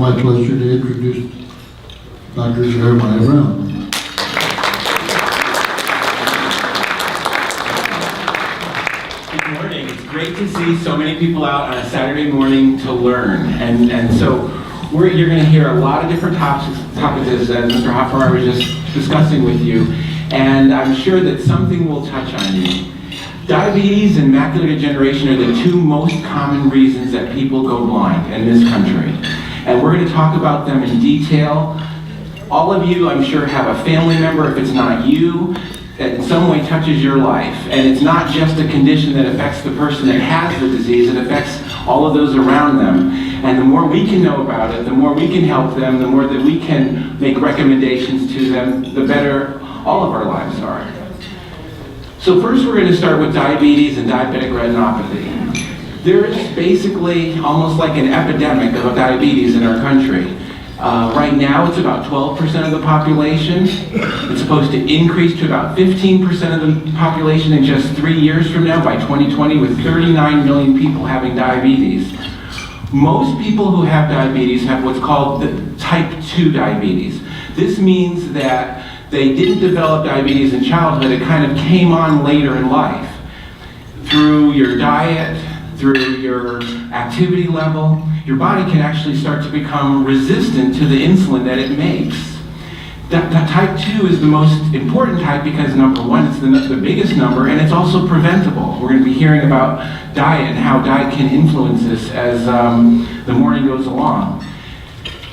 my pleasure to introduce Dr. Jeremiah Brown. Good morning. It's great to see so many people out on a Saturday morning to learn. And so you're going to hear a lot of different topics as Mr. Hoffmeyer was just discussing with you. And I'm sure that something will touch on you. Diabetes and macular degeneration are the two most common reasons that people go blind in this country. And we're going to talk about them in detail. All of you, I'm sure, have a family member, if it's not you, that in some way touches your life. And it's not just a condition that affects the person that has the disease, it affects all of those around them. And the more we can know about it, the more we can help them, the more that we can make recommendations to them, the better all of our lives are. So first we're going to start with diabetes and diabetic retinopathy. There is basically almost like an epidemic of diabetes in our country. Right now it's about 12% of the population. It's supposed to increase to about 15% of the population in just 3 years from now, by 2020, with 39 million people having diabetes. Most people who have diabetes have what's called the type 2 diabetes. This means that they didn't develop diabetes in childhood, it kind of came on later in life. Through your diet, through your activity level, your body can actually start to become resistant to the insulin that it makes. That type 2 is the most important type because, number one, it's the biggest number, and it's also preventable. We're going to be hearing about diet and how diet can influence this as the morning goes along.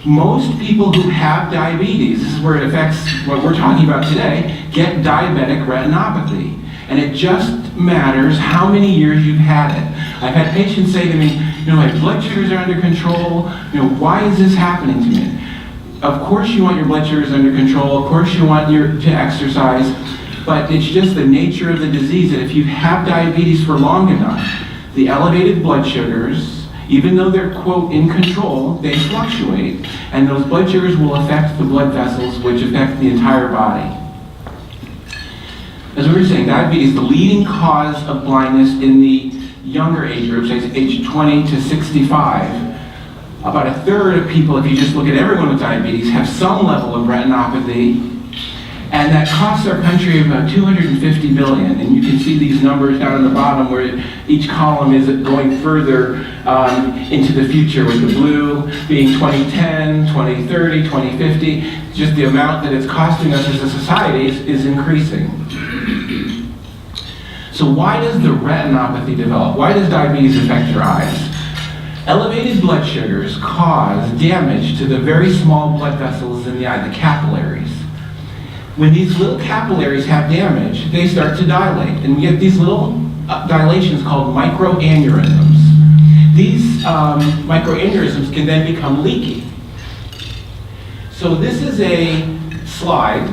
Most people who have diabetes, this is where it affects what we're talking about today, get diabetic retinopathy. And it just matters how many years you've had it. I've had patients say to me, my blood sugars are under control, why is this happening to me? Of course you want your blood sugars under control, of course you want to exercise, but it's just the nature of the disease that if you have diabetes for long enough, the elevated blood sugars, even though they're, quote, in control, they fluctuate, and those blood sugars will affect the blood vessels, which affect the entire body. As we were saying, diabetes is the leading cause of blindness in the younger age groups, age 20 to 65. About a third of people, if you just look at everyone with diabetes, have some level of retinopathy, and that costs our country about $250 billion. And you can see these numbers down at the bottom where each column is going further into the future, with the blue being 2010, 2030, 2050. Just the amount that it's costing us as a society is increasing. So why does the retinopathy develop? Why does diabetes affect your eyes? Elevated blood sugars cause damage to the very small blood vessels in the eye, the capillaries. When these little capillaries have damage, they start to dilate, and we get these little dilations called microaneurysms. These microaneurysms can then become leaky. So this is a slide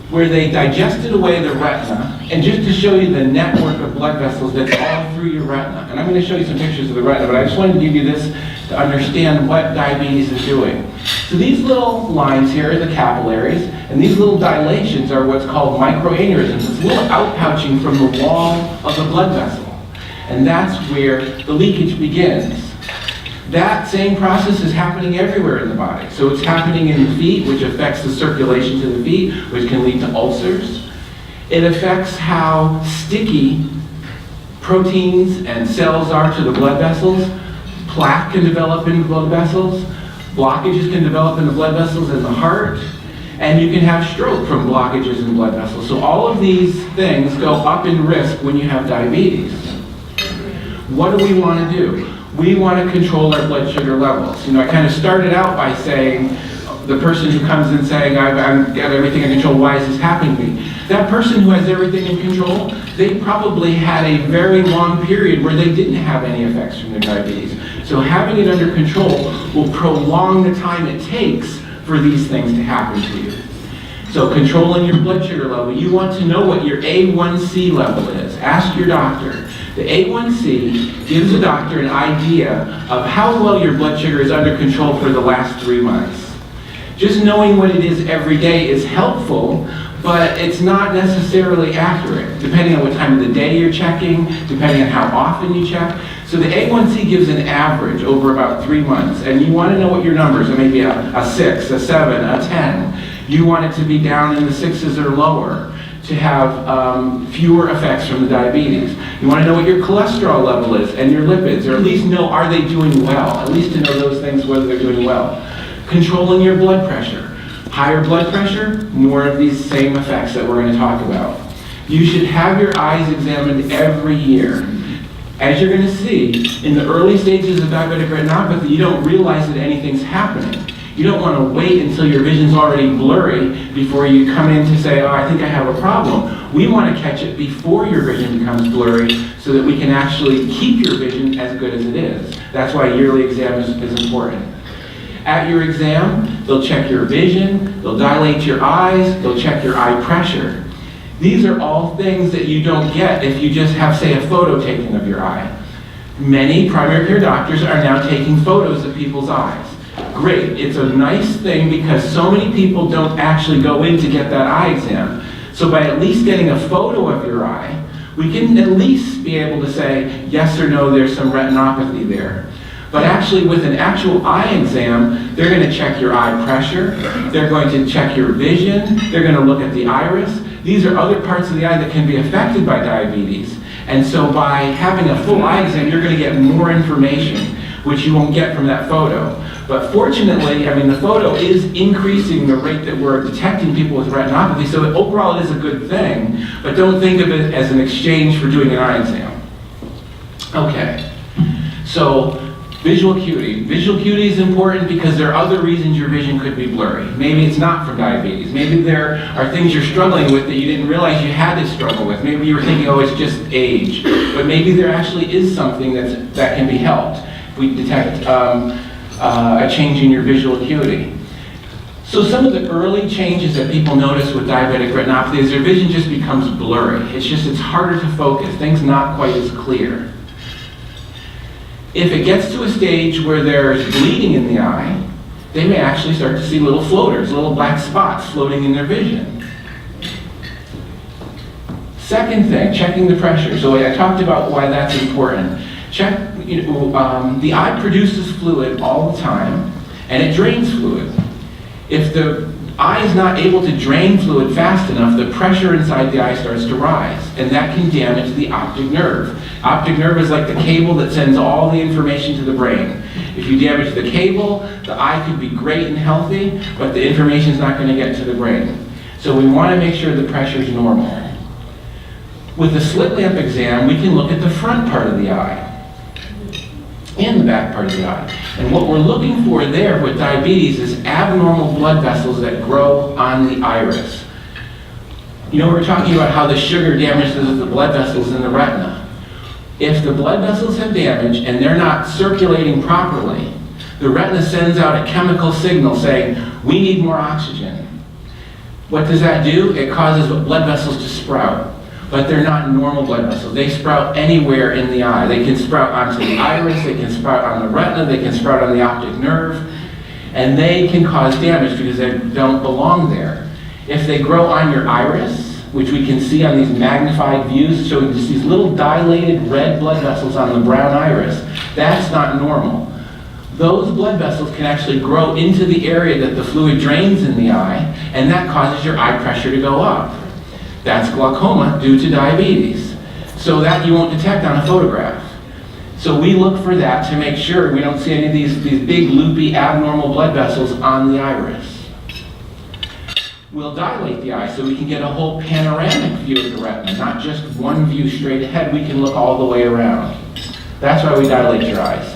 where they digested away the retina, and just to show you the network of blood vessels that's all through your retina. And I'm going to show you some pictures of the retina, but I just wanted to give you this to understand what diabetes is doing. So these little lines here are the capillaries, and these little dilations are what's called microaneurysms. It's a little outpouching from the wall of the blood vessel. And that's where the leakage begins. That same process is happening everywhere in the body. So it's happening in the feet, which affects the circulation to the feet, which can lead to ulcers. It affects how sticky proteins and cells are to the blood vessels. Plaque can develop in the blood vessels. Blockages can develop in the blood vessels in the heart. And you can have stroke from blockages in blood vessels. So all of these things go up in risk when you have diabetes. What do we want to do? We want to control our blood sugar levels. I kind of started out by saying, the person who comes in saying, I've got everything in control, why is this happening to me? That person who has everything in control, they probably had a very long period where they didn't have any effects from their diabetes. So having it under control will prolong the time it takes for these things to happen to you. So controlling your blood sugar level, you want to know what your A1C level is. Ask your doctor. The A1C gives the doctor an idea of how well your blood sugar is under control for the last 3 months. Just knowing what it is every day is helpful, but it's not necessarily accurate, depending on what time of the day you're checking, depending on how often you check. So the A1C gives an average over about 3 months, and you want to know what your numbers are, maybe a 6, a 7, a 10. You want it to be down in the 6s or lower to have fewer effects from the diabetes. You want to know what your cholesterol level is and your lipids, or at least know, are they doing well? At least to know those things, whether they're doing well. Controlling your blood pressure. Higher blood pressure, more of these same effects that we're going to talk about. You should have your eyes examined every year. As you're going to see, in the early stages of diabetic retinopathy, you don't realize that anything's happening. You don't want to wait until your vision's already blurry before you come in to say, oh, I think I have a problem. We want to catch it before your vision becomes blurry so that we can actually keep your vision as good as it is. That's why yearly exam is important. At your exam, they'll check your vision, they'll dilate your eyes, they'll check your eye pressure. These are all things that you don't get if you just have, say, a photo taken of your eye. Many primary care doctors are now taking photos of people's eyes. Great, it's a nice thing because so many people don't actually go in to get that eye exam. So by at least getting a photo of your eye, we can at least be able to say, yes or no, there's some retinopathy there. But actually, with an actual eye exam, they're going to check your eye pressure, they're going to check your vision, they're going to look at the iris. These are other parts of the eye that can be affected by diabetes. And so by having a full eye exam, you're going to get more information, which you won't get from that photo. But fortunately, I mean, the photo is increasing the rate that we're detecting people with retinopathy, so overall it is a good thing, but don't think of it as an exchange for doing an eye exam. Okay, so visual acuity. Visual acuity is important because there are other reasons your vision could be blurry. Maybe it's not from diabetes. Maybe there are things you're struggling with that you didn't realize you had to struggle with. Maybe you were thinking, oh, it's just age. But maybe there actually is something that can be helped if we detect a change in your visual acuity. So some of the early changes that people notice with diabetic retinopathy is their vision just becomes blurry. It's harder to focus. Things not quite as clear. If it gets to a stage where there's bleeding in the eye, they may actually start to see little floaters, little black spots floating in their vision. Second thing, checking the pressure. So I talked about why that's important. The eye produces fluid all the time, and it drains fluid. If the eye is not able to drain fluid fast enough, the pressure inside the eye starts to rise, and that can damage the optic nerve. Optic nerve is like the cable that sends all the information to the brain. If you damage the cable, the eye could be great and healthy, but the information is not going to get to the brain. So we want to make sure the pressure is normal. With the slit lamp exam, we can look at the front part of the eye and the back part of the eye. And what we're looking for there with diabetes is abnormal blood vessels that grow on the iris. You know, we're talking about how the sugar damages the blood vessels in the retina. If the blood vessels have damage and they're not circulating properly, the retina sends out a chemical signal saying, we need more oxygen. What does that do? It causes blood vessels to sprout. But they're not normal blood vessels. They sprout anywhere in the eye. They can sprout onto the iris, they can sprout on the retina, they can sprout on the optic nerve, and they can cause damage because they don't belong there. If they grow on your iris, which we can see on these magnified views, showing just these little dilated red blood vessels on the brown iris, that's not normal. Those blood vessels can actually grow into the area that the fluid drains in the eye, and that causes your eye pressure to go up. That's glaucoma due to diabetes. So that you won't detect on a photograph. So we look for that to make sure we don't see any of these big loopy abnormal blood vessels on the iris. We'll dilate the eye so we can get a whole panoramic view of the retina, not just one view straight ahead. We can look all the way around. That's why we dilate your eyes.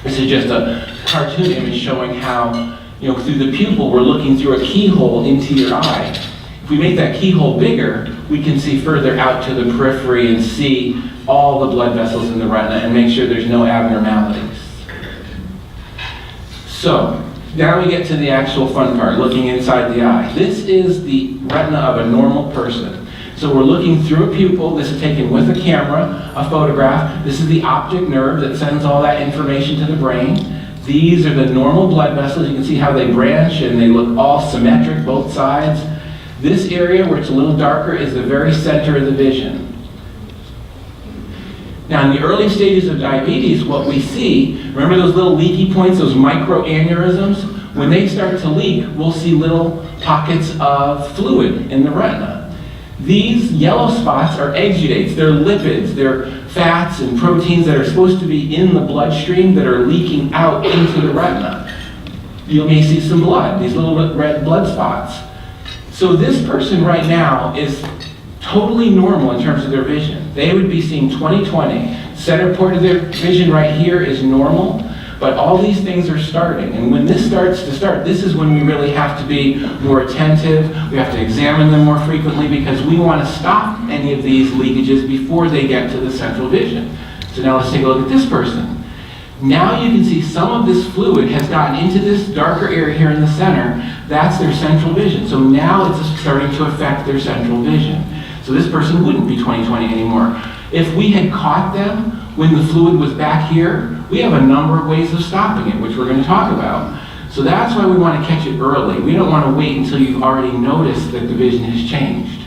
This is just a cartoon image showing how, through the pupil, we're looking through a keyhole into your eye. If we make that keyhole bigger, we can see further out to the periphery and see all the blood vessels in the retina and make sure there's no abnormalities. So, now we get to the actual fun part, looking inside the eye. This is the retina of a normal person. So we're looking through a pupil. This is taken with a camera, a photograph. This is the optic nerve that sends all that information to the brain. These are the normal blood vessels. You can see how they branch and they look all symmetric, both sides. This area where it's a little darker is the very center of the vision. Now, in the early stages of diabetes, what we see, remember those little leaky points, those microaneurysms? When they start to leak, we'll see little pockets of fluid in the retina. These yellow spots are exudates. They're lipids. They're fats and proteins that are supposed to be in the bloodstream that are leaking out into the retina. You may see some blood, these little red blood spots. So this person right now is totally normal in terms of their vision. They would be seeing 20/20. Center point of their vision right here is normal, but all these things are starting. And when this starts to start, this is when we really have to be more attentive. We have to examine them more frequently because we want to stop any of these leakages before they get to the central vision. So now let's take a look at this person. Now you can see some of this fluid has gotten into this darker area here in the center. That's their central vision. So now it's starting to affect their central vision. So this person wouldn't be 20/20 anymore. If we had caught them when the fluid was back here, we have a number of ways of stopping it, which we're going to talk about. So that's why we want to catch it early. We don't want to wait until you've already noticed that the vision has changed.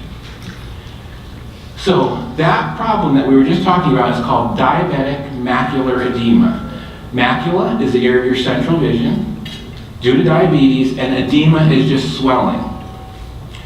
So that problem that we were just talking about is called diabetic macular edema. Macula is the area of your central vision due to diabetes, and edema is just swelling.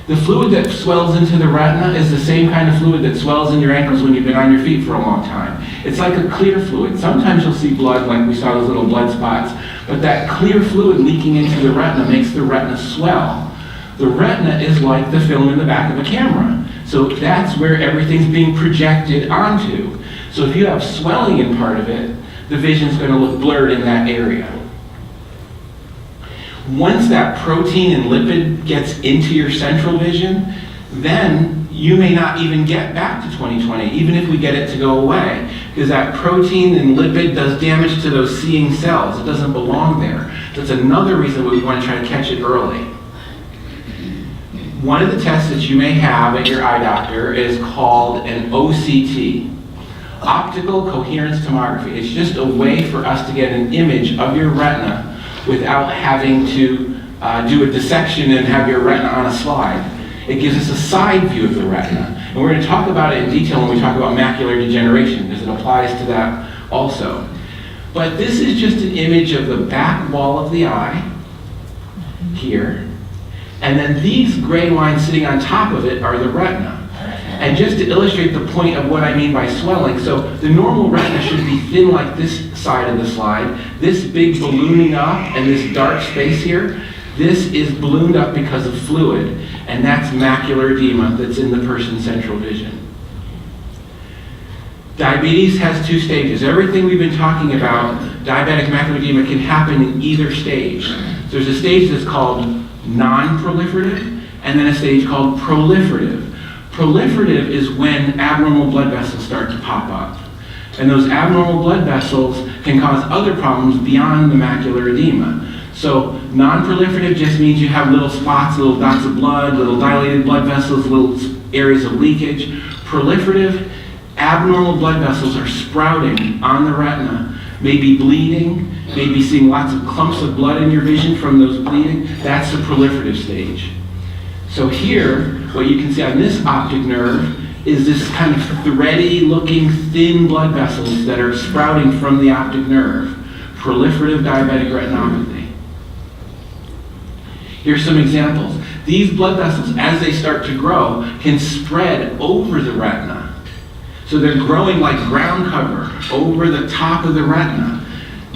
The fluid that swells into the retina is the same kind of fluid that swells in your ankles when you've been on your feet for a long time. It's like a clear fluid. Sometimes you'll see blood, like we saw those little blood spots, but that clear fluid leaking into the retina makes the retina swell. The retina is like the film in the back of a camera. So that's where everything's being projected onto. So if you have swelling in part of it, the vision's going to look blurred in that area. Once that protein and lipid gets into your central vision, then you may not even get back to 20/20, even if we get it to go away, because that protein and lipid does damage to those seeing cells. It doesn't belong there. That's another reason we want to try to catch it early. One of the tests that you may have at your eye doctor is called an OCT, optical coherence tomography. It's just a way for us to get an image of your retina without having to do a dissection and have your retina on a slide. It gives us a side view of the retina. And we're going to talk about it in detail when we talk about macular degeneration, because it applies to that also. But this is just an image of the back wall of the eye, here. And then these gray lines sitting on top of it are the retina. And just to illustrate the point of what I mean by swelling, so the normal retina should be thin like this side of the slide. This big ballooning up and this dark space here, this is ballooned up because of fluid, and that's macular edema that's in the person's central vision. Diabetes has two stages. Everything we've been talking about, diabetic macular edema, can happen in either stage. So there's a stage that's called non-proliferative, and then a stage called proliferative. Proliferative is when abnormal blood vessels start to pop up. And those abnormal blood vessels can cause other problems beyond the macular edema. So non-proliferative just means you have little spots, little dots of blood, little dilated blood vessels, little areas of leakage. Proliferative, abnormal blood vessels are sprouting on the retina, maybe bleeding, maybe seeing lots of clumps of blood in your vision from those bleeding. That's the proliferative stage. So here, what you can see on this optic nerve is this kind of thready looking thin blood vessels that are sprouting from the optic nerve. Proliferative diabetic retinopathy. Here's some examples. These blood vessels, as they start to grow, can spread over the retina. So they're growing like ground cover over the top of the retina.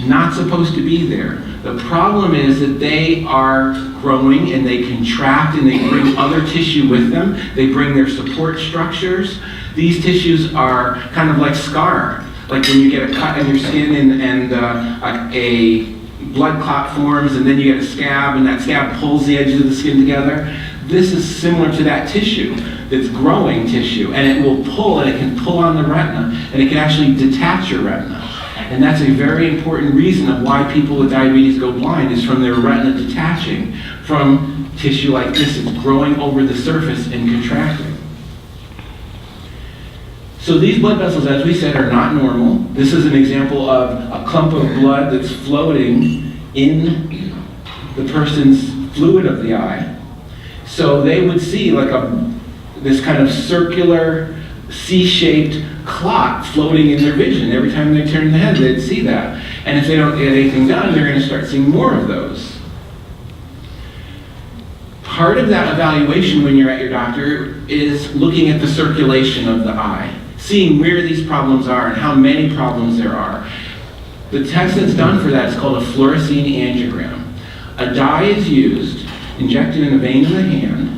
Not supposed to be there. The problem is that they are growing and they contract and they bring other tissue with them. They bring their support structures. These tissues are kind of like scar. Like when you get a cut in your skin and a blood clot forms, and then you get a scab, and that scab pulls the edges of the skin together. This is similar to that tissue that's growing tissue, and it will pull, and it can pull on the retina, and it can actually detach your retina. And that's a very important reason of why people with diabetes go blind, is from their retina detaching from tissue like this. It's growing over the surface and contracting. So these blood vessels, as we said, are not normal. This is an example of a clump of blood that's floating in the person's fluid of the eye. So they would see like this kind of circular, C-shaped clot floating in their vision. Every time they turn the head, they'd see that. And if they don't get anything done, they're going to start seeing more of those. Part of that evaluation when you're at your doctor is looking at the circulation of the eye, seeing where these problems are and how many problems there are. The test that's done for that is called a fluorescein angiogram. A dye is used, injected in a vein in the hand.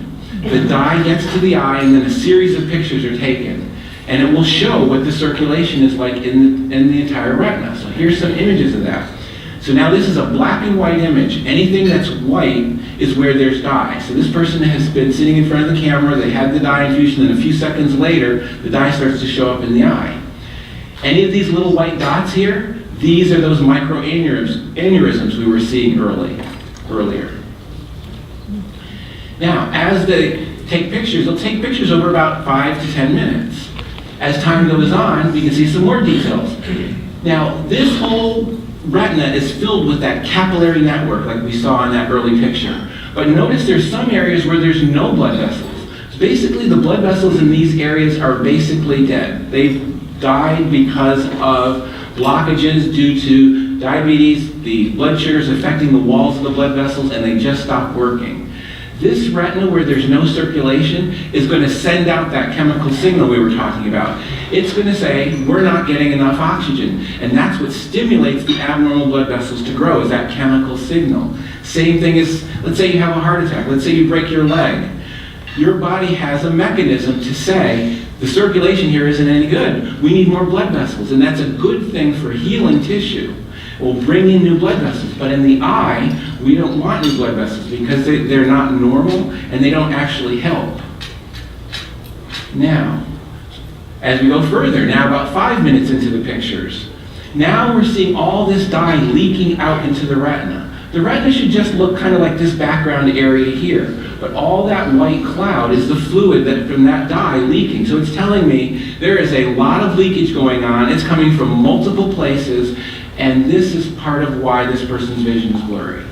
The dye gets to the eye, and then a series of pictures are taken. And it will show what the circulation is like in the entire retina. So here's some images of that. So now this is a black and white image. Anything that's white is where there's dye. So this person has been sitting in front of the camera, they had the dye infusion, and a few seconds later, the dye starts to show up in the eye. Any of these little white dots here, these are those microaneurysms we were seeing earlier. Now, as they take pictures, they'll take pictures over about 5 to 10 minutes. As time goes on, we can see some more details. Now, this whole retina is filled with that capillary network like we saw in that early picture. But notice there's some areas where there's no blood vessels. So basically, the blood vessels in these areas are basically dead. They've died because of blockages due to diabetes, the blood sugars affecting the walls of the blood vessels, and they just stop working. This retina where there's no circulation is going to send out that chemical signal we were talking about. It's going to say, we're not getting enough oxygen. And that's what stimulates the abnormal blood vessels to grow, is that chemical signal. Same thing as, let's say you have a heart attack. Let's say you break your leg. Your body has a mechanism to say, the circulation here isn't any good. We need more blood vessels. And that's a good thing for healing tissue. We'll bring in new blood vessels. But in the eye, we don't want new blood vessels because they're not normal and they don't actually help. Now, as we go further, now about 5 minutes into the pictures, now we're seeing all this dye leaking out into the retina. The retina should just look kind of like this background area here. But all that white cloud is the fluid from that dye leaking. So it's telling me there is a lot of leakage going on. It's coming from multiple places. And this is part of why this person's vision is blurry.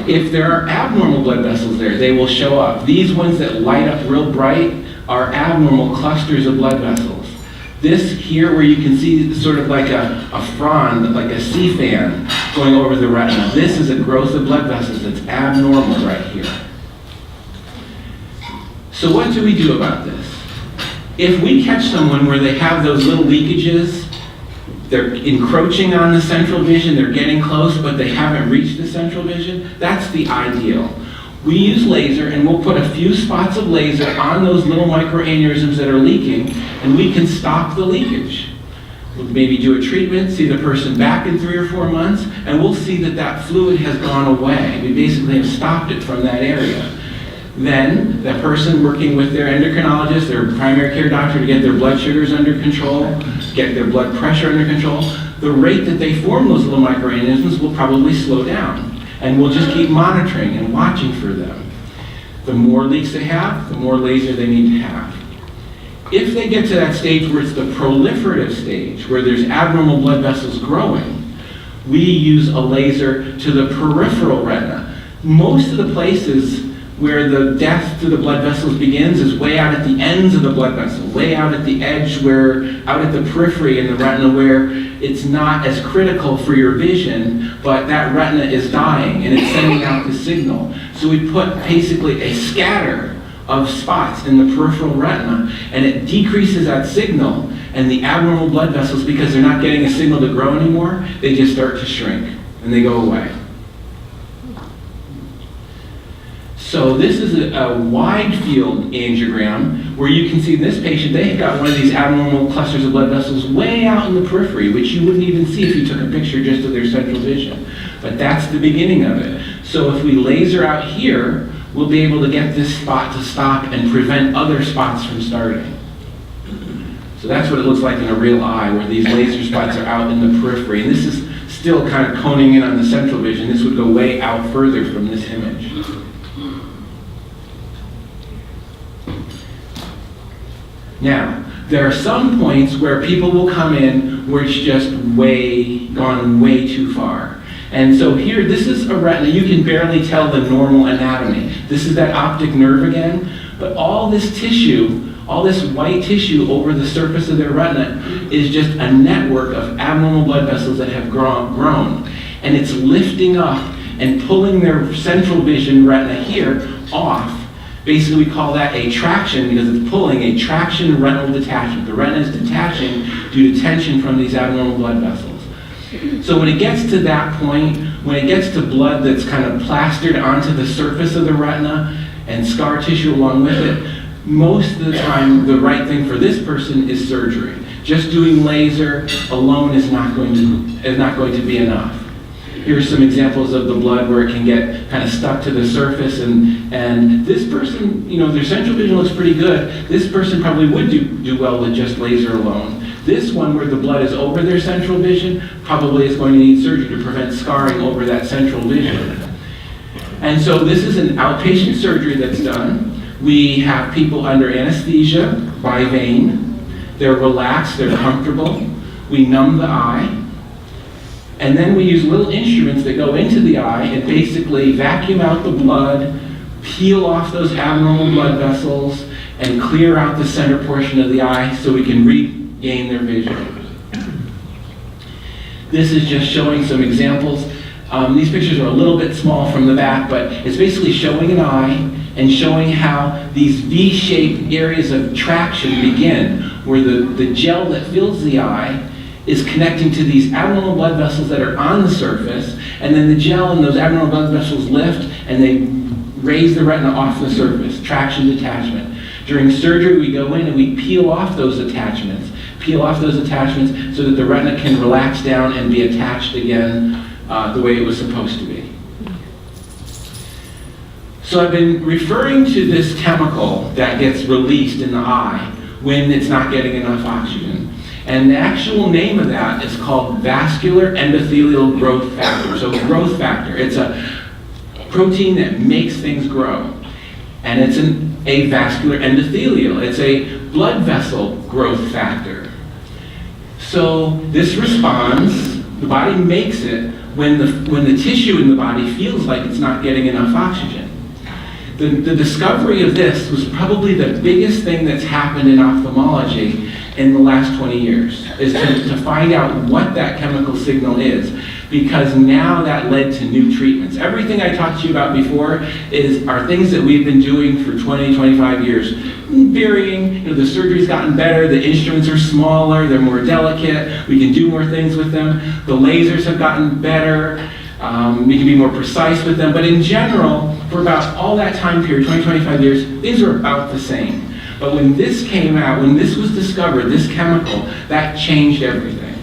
If there are abnormal blood vessels there, they will show up. These ones that light up real bright are abnormal clusters of blood vessels. This here where you can see sort of like a frond, like a sea fan going over the retina. This is a growth of blood vessels that's abnormal right here. So what do we do about this? If we catch someone where they have those little leakages, they're encroaching on the central vision, they're getting close, but they haven't reached the central vision, that's the ideal. We use laser, and we'll put a few spots of laser on those little microaneurysms that are leaking, and we can stop the leakage. We'll maybe do a treatment, see the person back in 3 or 4 months, and we'll see that that fluid has gone away. We basically have stopped it from that area. Then, the person working with their endocrinologist, their primary care doctor, to get their blood sugars under control, get their blood pressure under control, the rate that they form those little microaneurysms will probably slow down. And we'll just keep monitoring and watching for them. The more leaks they have, the more laser they need to have. If they get to that stage where it's the proliferative stage, where there's abnormal blood vessels growing, we use a laser to the peripheral retina. Most of the places where the death to the blood vessels begins is way out at the ends of the blood vessel, way out at the edge, where out at the periphery in the retina where it's not as critical for your vision, but that retina is dying and it's sending out the signal. So we put basically a scatter of spots in the peripheral retina, and it decreases that signal, and the abnormal blood vessels, because they're not getting a signal to grow anymore, they just start to shrink and they go away. So this is a wide field angiogram where you can see this patient, they got one of these abnormal clusters of blood vessels way out in the periphery, which you wouldn't even see if you took a picture just of their central vision. But that's the beginning of it. So if we laser out here, we'll be able to get this spot to stop and prevent other spots from starting. So that's what it looks like in a real eye, where these laser spots are out in the periphery. And this is still kind of coning in on the central vision. This would go way out further from this image. Now, There are some points where people will come in where it's just gone way too far. And so here, this is a retina. You can barely tell the normal anatomy. This is that optic nerve again, but all this tissue, all this white tissue over the surface of their retina is just a network of abnormal blood vessels that have grown. And it's lifting up and pulling their central vision retina here off. Basically, we call that a traction because it's pulling a traction retinal detachment. The retina is detaching due to tension from these abnormal blood vessels. So when it gets to that point, when it gets to blood that's kind of plastered onto the surface of the retina and scar tissue along with it, most of the time the right thing for this person is surgery. Just doing laser alone is not going to be enough. Here's some examples of the blood where it can get kind of stuck to the surface, and this person, their central vision looks pretty good. This person probably would do well with just laser alone. This one, where the blood is over their central vision, probably is going to need surgery to prevent scarring over that central vision. And so this is an outpatient surgery that's done. We have people under anesthesia by vein. They're relaxed, they're comfortable. We numb the eye. And then we use little instruments that go into the eye and basically vacuum out the blood, peel off those abnormal blood vessels, and clear out the center portion of the eye so we can regain their vision. This is just showing some examples. These pictures are a little bit small from the back, but it's basically showing an eye and showing how these V-shaped areas of traction begin, where the gel that fills the eye is connecting to these abnormal blood vessels that are on the surface, and then the gel and those abnormal blood vessels lift and they raise the retina off the surface, traction detachment. During surgery, we go in and we peel off those attachments so that the retina can relax down and be attached again the way it was supposed to be. So I've been referring to this chemical that gets released in the eye when it's not getting enough oxygen. And the actual name of that is called vascular endothelial growth factor. So growth factor, it's a protein that makes things grow. And it's a vascular endothelial. It's a blood vessel growth factor. So this responds, the body makes it when the tissue in the body feels like it's not getting enough oxygen. The discovery of this was probably the biggest thing that's happened in ophthalmology in the last 20 years, is to find out what that chemical signal is, because now that led to new treatments. Everything I talked to you about before are things that we've been doing for 20, 25 years. Varying, the surgery's gotten better, the instruments are smaller, they're more delicate, we can do more things with them, the lasers have gotten better, we can be more precise with them, but in general, for about all that time period, 20, 25 years, things were about the same. But when this came out, when this was discovered, this chemical, that changed everything.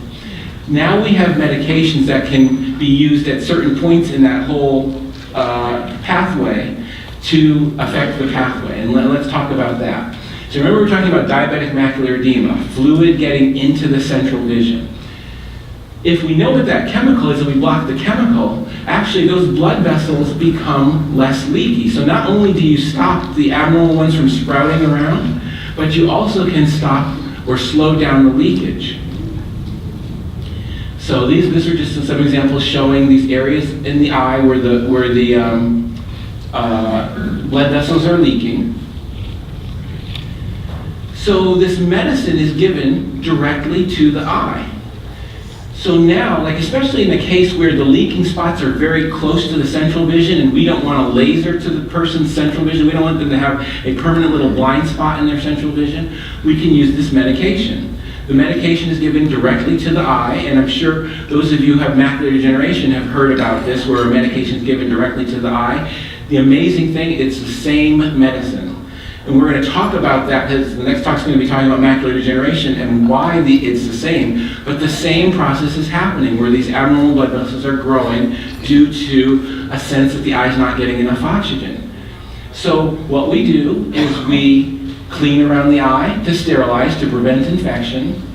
Now we have medications that can be used at certain points in that whole pathway to affect the pathway, and let's talk about that. So remember, we're talking about diabetic macular edema, fluid getting into the central vision. If we know what that chemical is and we block the chemical, actually those blood vessels become less leaky. So not only do you stop the abnormal ones from sprouting around, but you also can stop or slow down the leakage. So these are just some examples showing these areas in the eye where the blood vessels are leaking. So this medicine is given directly to the eye. So now, especially in the case where the leaking spots are very close to the central vision and we don't want to laser to the person's central vision, we don't want them to have a permanent little blind spot in their central vision, we can use this medication. The medication is given directly to the eye, and I'm sure those of you who have macular degeneration have heard about this, where a medication is given directly to the eye. The amazing thing, it's the same medicine. And we're going to talk about that because the next talk's going to be talking about macular degeneration and why it's the same. But the same process is happening where these abnormal blood vessels are growing due to a sense that the eye's not getting enough oxygen. So what we do is we clean around the eye to sterilize, to prevent infection.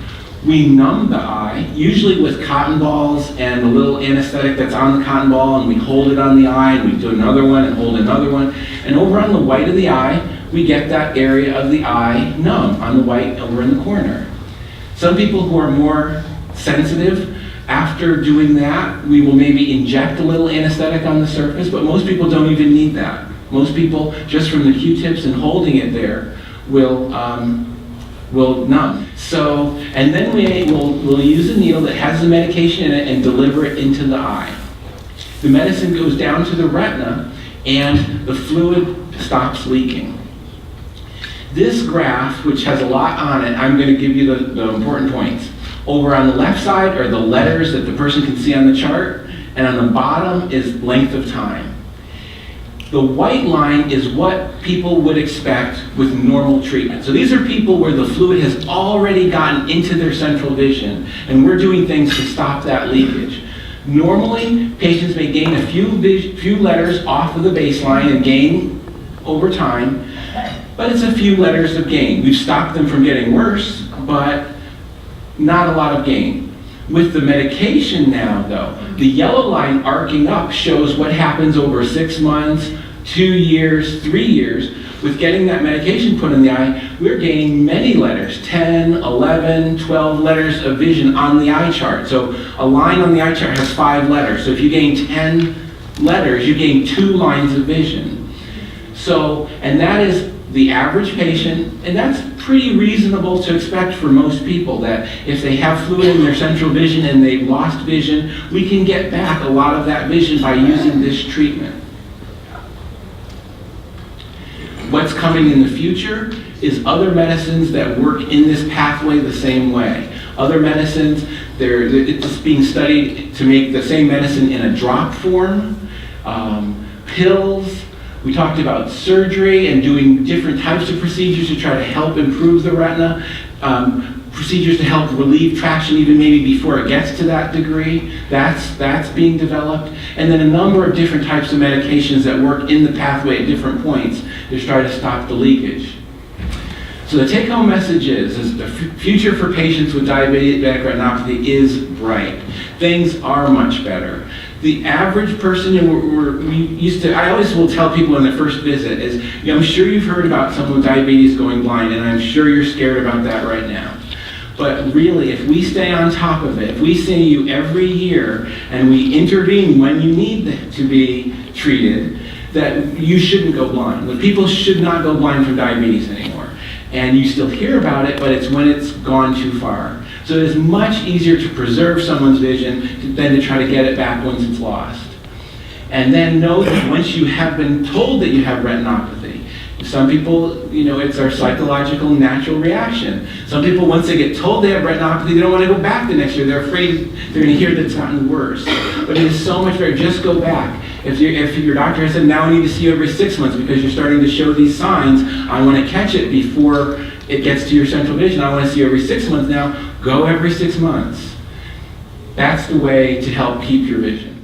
We numb the eye, usually with cotton balls and a little anesthetic that's on the cotton ball, and we hold it on the eye, and we do another one and hold another one. And over on the white of the eye, we get that area of the eye numb on the white over in the corner. Some people who are more sensitive, after doing that, we will maybe inject a little anesthetic on the surface, but most people don't even need that. Most people, just from the Q-tips and holding it there, will numb. So, and then we'll use a needle that has the medication in it and deliver it into the eye. The medicine goes down to the retina and the fluid stops leaking. This graph, which has a lot on it, I'm going to give you the important points. Over on the left side are the letters that the person can see on the chart, and on the bottom is length of time. The white line is what people would expect with normal treatment. So these are people where the fluid has already gotten into their central vision, and we're doing things to stop that leakage. Normally, patients may gain a few letters off of the baseline and gain over time, but it's a few letters of gain. We've stopped them from getting worse, but not a lot of gain. With the medication now, though, the yellow line arcing up shows what happens over 6 months, 2 years, 3 years. With getting that medication put in the eye, we're gaining many letters, 10, 11, 12 letters of vision on the eye chart. So a line on the eye chart has 5 letters. So if you gain 10 letters, you gain 2 lines of vision. So, and that is the average patient, and that's pretty reasonable to expect for most people, that if they have fluid in their central vision and they've lost vision, we can get back a lot of that vision by using this treatment. What's coming in the future is other medicines that work in this pathway the same way. Other medicines, it's being studied to make the same medicine in a drop form, pills. We talked about surgery and doing different types of procedures to try to help improve the retina, procedures to help relieve traction even maybe before it gets to that degree. That's being developed. And then a number of different types of medications that work in the pathway at different points to try to stop the leakage. So the take-home message is the future for patients with diabetic retinopathy is bright. Things are much better. The average person, I always will tell people in the first visit is, I'm sure you've heard about someone with diabetes going blind, and I'm sure you're scared about that right now. But really, if we stay on top of it, if we see you every year and we intervene when you need to be treated, that you shouldn't go blind. That people should not go blind from diabetes anymore. And you still hear about it, but it's when it's gone too far. So it is much easier to preserve someone's vision than to try to get it back once it's lost. And then know that once you have been told that you have retinopathy, some people, it's our psychological natural reaction. Some people, once they get told they have retinopathy, they don't want to go back the next year. They're afraid they're going to hear that it's gotten worse. But it is so much better, just go back. If your doctor has said, now I need to see you every 6 months because you're starting to show these signs, I want to catch it before it gets to your central vision, I want to see you every 6 months now, go every 6 months. That's the way to help keep your vision.